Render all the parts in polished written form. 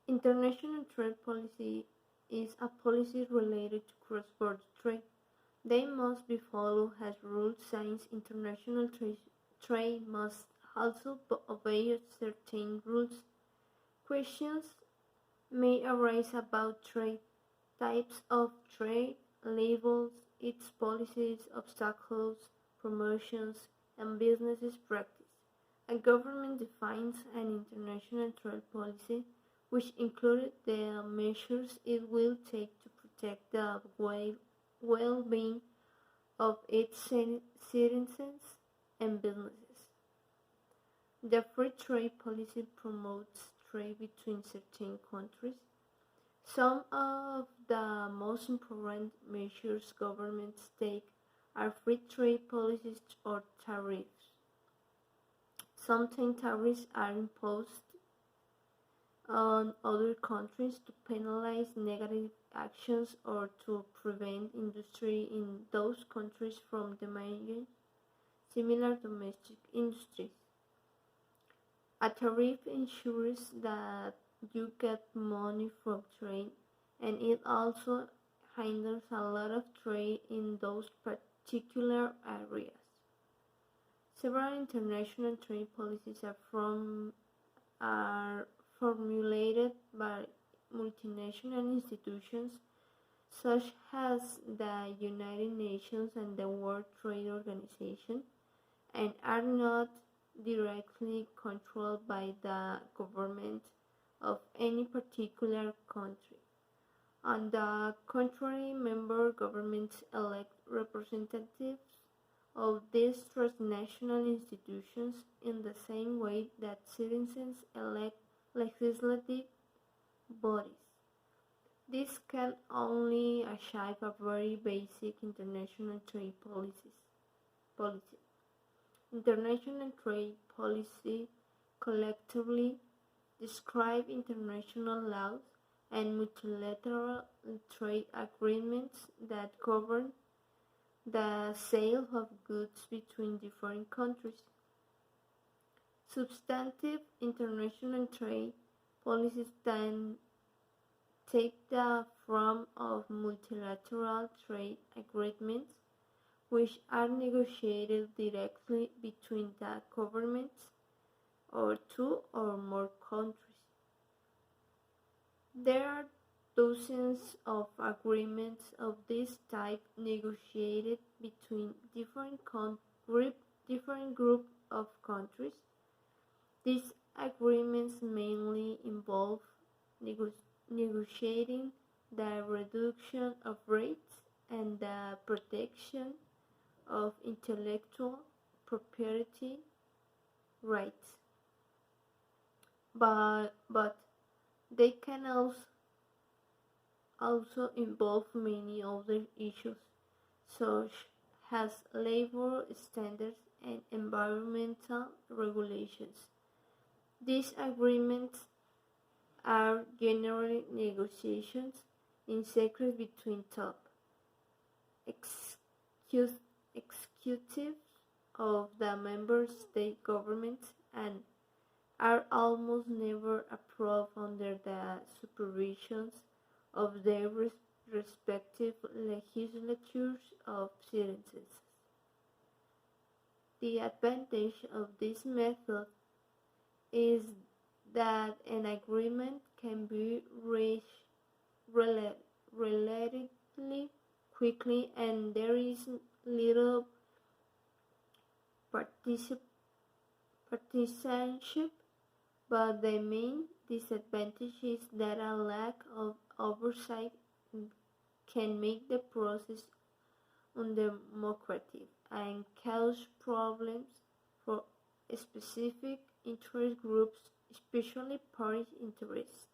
International trade policy is a policy related to cross-border trade. They must be followed as rules since international trade must also obey certain rules. Questions may arise about trade, types of trade, labels, its policies, obstacles, promotions, and business practice. A government defines an international trade policy, which includes the measures it will take to protect the well-being of its citizens and businesses. The free trade policy promotes trade between certain countries. Some of the most important measures governments take are free trade policies or tariffs. Sometimes tariffs are imposed on other countries to penalize negative actions or to prevent industry in those countries from damaging similar domestic industries. A tariff ensures that you get money from trade, and it also hinders a lot of trade in those particular areas. Several international trade policies are formulated by multinational institutions such as the United Nations and the World Trade Organization, and are not directly controlled by the government of any particular country. On the contrary, member governments elect representatives of these transnational institutions in the same way that citizens elect legislative bodies. This can only achieve a very basic international trade policy. International trade policy collectively describe international laws and multilateral trade agreements that govern the sale of goods between different countries. Substantive international trade policies then take the form of multilateral trade agreements, which are negotiated directly between the governments or two or more countries. There are dozens of agreements of this type negotiated between different group of countries. These agreements mainly involve negotiating the reduction of rates and the protection of intellectual property rights, but they can also involve many other issues, such as labor standards and environmental regulations. These agreements are generally negotiations in secret between top executives of the member state governments and are almost never approved under the supervisions of their respective legislatures of citizens. The advantage of this method is that an agreement can be reached relatively quickly and there is little partisanship, but the main disadvantage is that a lack of oversight can make the process undemocratic and cause problems for specific interest groups, especially party interests.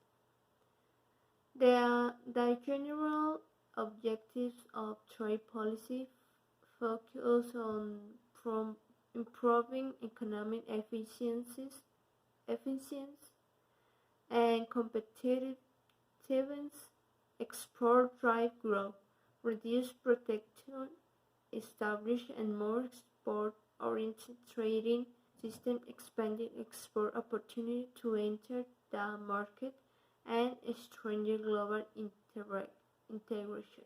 The general objectives of trade policy focus on improving economic efficiency and competitiveness, export drive growth, reduce protection, establish a more export-oriented trading system, expanding export opportunity to enter the market, and strengthen global integration.